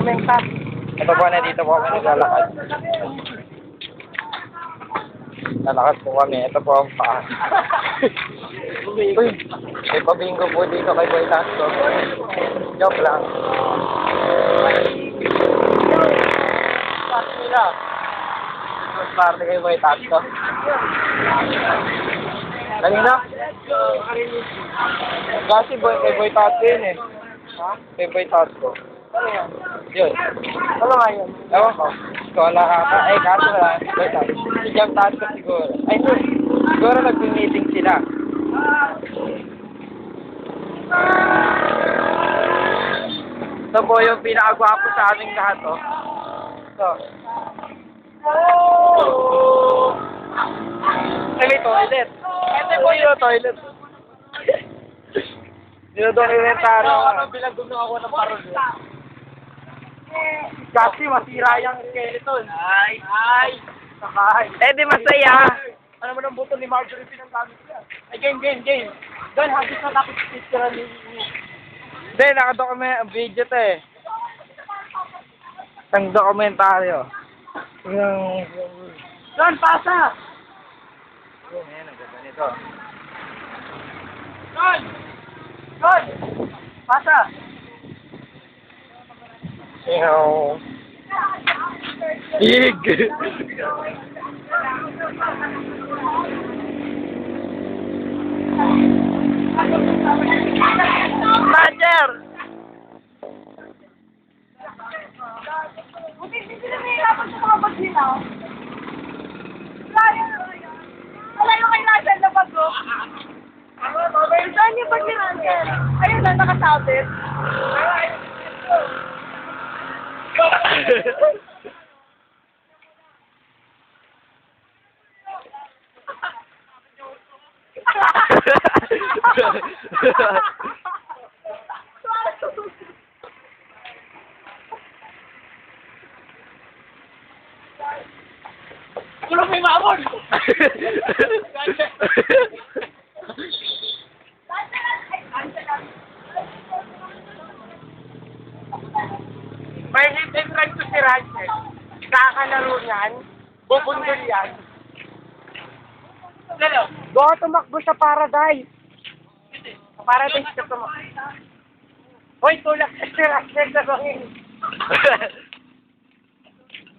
Mentas. Ito po na dito po kami naglalakad. Lalakad po kami. Ito po ang paa. Uy, may pabingo po dito kay Boy Tasto. Joke lang. Party nila. Party kay Boy Tasto. Kanina? Kasi kay Boy Tasto yun eh. Ha? Kay Boy Tasto. Ano yan? Yun. Ano nga yun? Ewan ko. Skola ata. Ay, kaso na. Si Jam Tasto siguro. Ay, siguro nag-meeting sila. Ito po yung pinakagwapo sa aming lahat, oh. Ito. Ay, may toilet. Ito po yung toilet. Dinodokumentaro. Ano, bilagog na ako ng parol. Kasi masira yung skeleton. Ay! Eh, di masaya. Ano mo ng buto ni Marjorie pinanggamit niya? Ay, game. Doon, habis na tapos picture ni... Hindi, nakadokument video to eh. Isang dokumentaryo. Doon, pasa! Ayan, ang ganda nito. Doon! Pasa! Ew. Ig! Roger! Buti hindi na nahihirapan sa mga bag nila. Wala yung kay Nigel na bag ko. Saan yung bag ni Nigel? Ayun na, nakasabit. Kulong may maamon! May hit and run to si Rancher. Kakalaro niyan. Bubundol yan. Go, tumakbo sa Paradise. Paradise ka tumakbo. Hoy, tulak sa si Rancher sa bangin.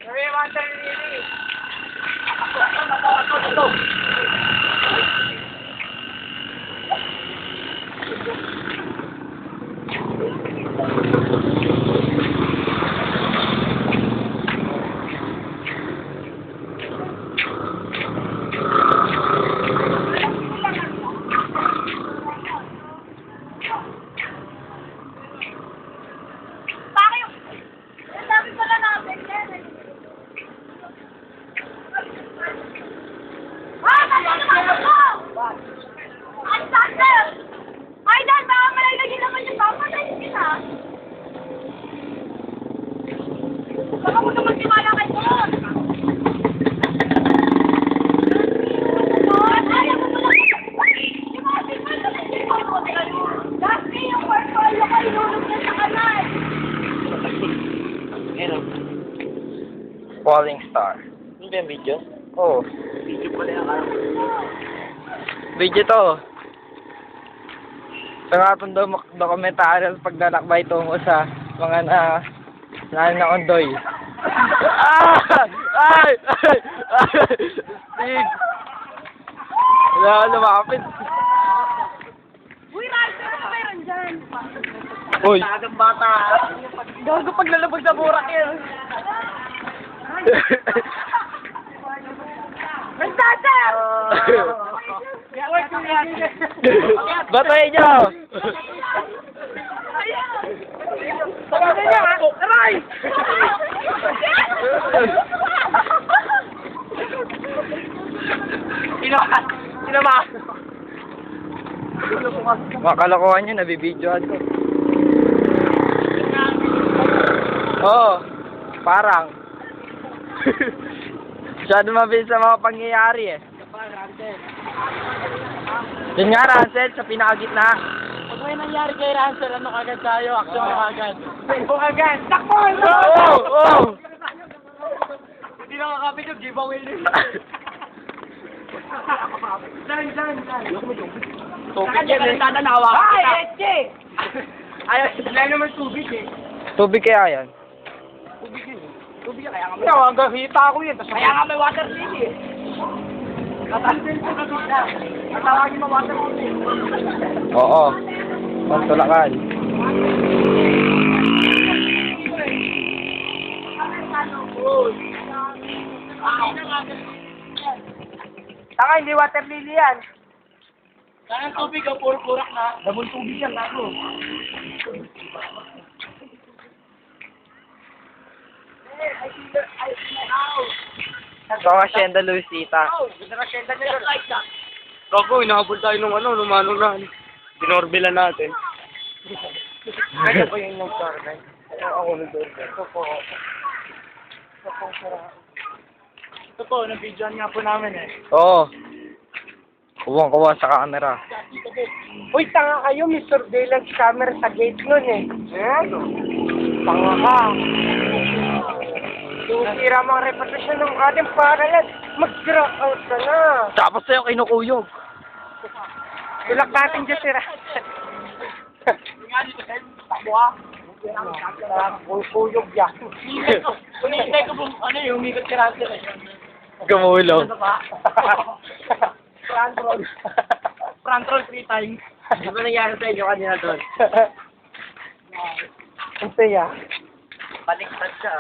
Kami water lily. Ito. Baka mo naman tiwala kay Boss! Ayaw mo pala yung mga people na dati yung portfolio ko inulog na sa kanal! Falling Star. Hindi ba yung video? Oo. Video pala yung araw. Video to. Sa nga itong dokumentaryo paglalakbay tungo sa mga na ondoy. Ay! Stig! Wala ka lumapit. Uy, Ralph, ano meron dyan? Uy! Tagang bata. Gago paglalabag sa burak yan. Basta, sir! Batayin niyo! Sabi niya, aray! Sinama! Mga kalokohan nyo, nabibidyoan ko. Oo, parang. Masyado mabilis sa mga pangyayari eh. Yun nga, Rancel, sa pinakagitna. Pag may nangyari kay Rancer, ano kagad tayo? Action mo kagad. Facebook agad. Takpan! Oo! Hindi nakakapit yung giveaway din. Dyan. Tubig yan eh. Tatanawa ka. Ay, Eche! Ayaw, wala naman tubig eh. Tubig kaya yan. Tubig yan, kaya nga may... hanggang hita ko yun. Kaya nga may water lily eh. Tatawagin ko na doon na. Tatawagin mo water lily. Oo. Pantulakan. Saka hindi water lily yan. Saan ang tubig o puro kurak na? Dabon tubig yan, ako. Ito ang Hacienda Luisita. Gago, inahabol tayo nung lumano na. Binorbilan natin. Ano po yung nag-order? Ako nag-order. Ito po, nabidyoan nga po namin eh. Oo. Kuwang-kuwa sa camera. Uy, tanga kayo, may surveillance camera sa gate nun eh. Tanga ka. Sisira mga reputasyon ng ating paralan. Mag-drop out ka na. Tapos sa'yo kinukuyog. Tulak natin dyan sira. Nga dito, Sel. Takbo ka. Kuyog yan. Hinihintay ko po, yung umikot si Russell eh. Gumulong. Ano ba? Front roll 3 times. Ano ba nangyari sa inyo kanina doon? Ang saya. Baliktad siya.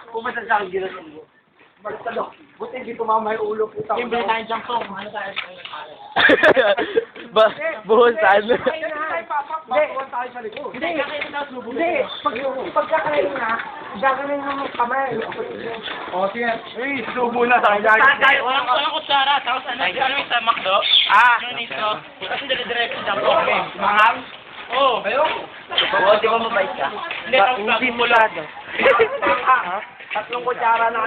Pumunta sa akin gila mo. Baliktad ako. Buti hindi tumama yung ulo. Yung tayo jump song. Ano tayo? Buhusan. Hindi. Hindi. Pagkakain na, gagawin mo yung kamay. O, sige. Uy, subo na sa akin. Walang kutsara, tapos ano yung sa McDo? Ano nito? Kasi dire-diretso jump off eh. Mahang? Oo. Oo, di ba mabait ka? Hindi mo lang. Tatlong kutsara na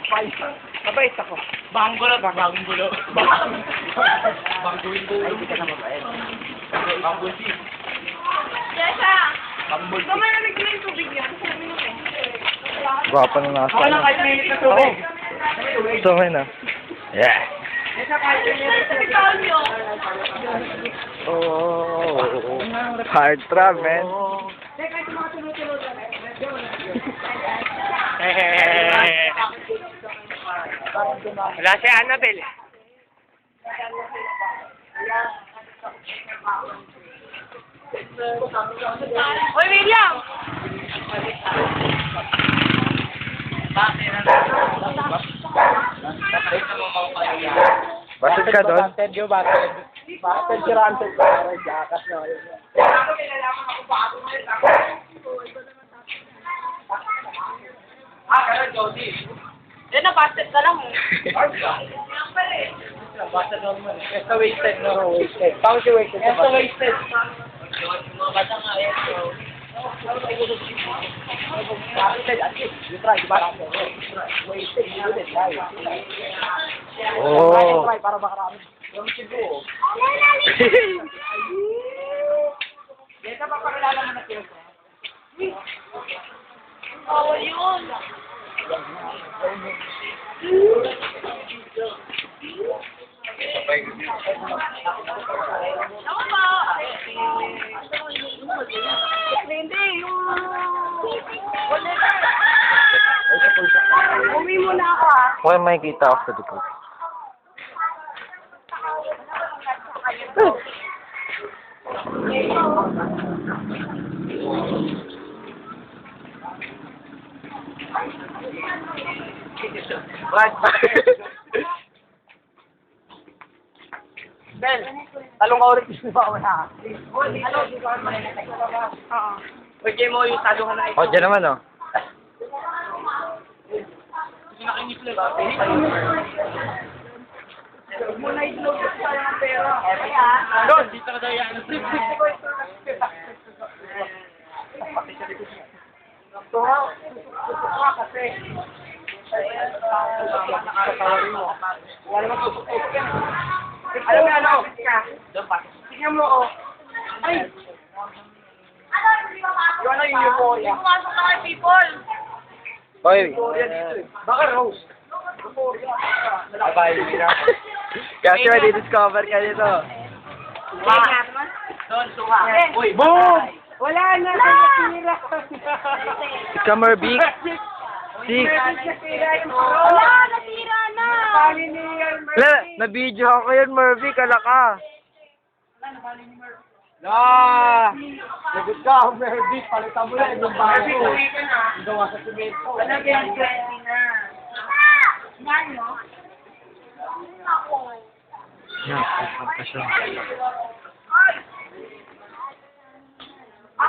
spice. Mabait ako. Banggulo. Banggulo. Ay, hindi ka na mabait. Jessa! Malamig na yung tubig niya. Gwapa na nasa. Ako lang kahit minute na tubig. Ito ngayon na. Yeah. Oh, hard travel. Wala si Annabelle. Hoy, William! Basod ka doon? Basted si Rancel. Jakas na yun. Kaya Jody. Yan na, basket ka lang. Basta normal. Esta wasted, no wasted. Tawag si wasted. Esta wasted. Basta nga yan. Wasted, at least. You try, di ba? Wasted, you did, try. Oh. Try, para makarami. Yung siguro. Dito pa pakilala mo na siya. Oh, yun. Ako ba? Hindi, yung... Uwi muna ako ah. Why may kita ako sa likod? Bel, talong ka ulit yung ba wala. Oo. Pwede mo yung talong na ito. Oh, dyan naman oh. Nakinis lang ba? Huwag mo na i-load sa ng pera. Doon, dito ka daw yan. Tuha kasi. Wala naman tutok-tutok yan. Alam mo ano? Tingnan mo oh. Ay! Yung ano yung euphoria? Pumasok na kay people. Hoy. Euphoria dito eh. Baka Rose. Euphoria. Abay, mira. Kasi may di-discover ka dito. Doon, suha. Uy, boom! Wala na, nasira. Ika Mervic. Six. Wala, natira na. Wala, na-video ako yun, Mervic. Kala ka. Ah! Lagot ka, Mervic. Palitan mo yan yung bago. Yung gawa sa semento. Ano yan,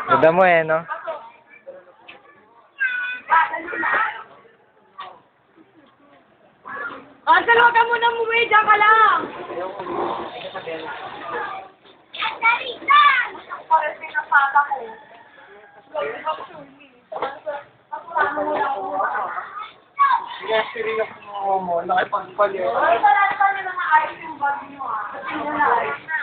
Ganda mo eh, no? Ansel, huwag ka muna umuwi. Diyan ka lang. Parang pinapata ko. Yes, siring ako mo. Nakipagpalyo. Ay, wala na mga ayos yung bag niyo, ah. Kasi wala ayos na.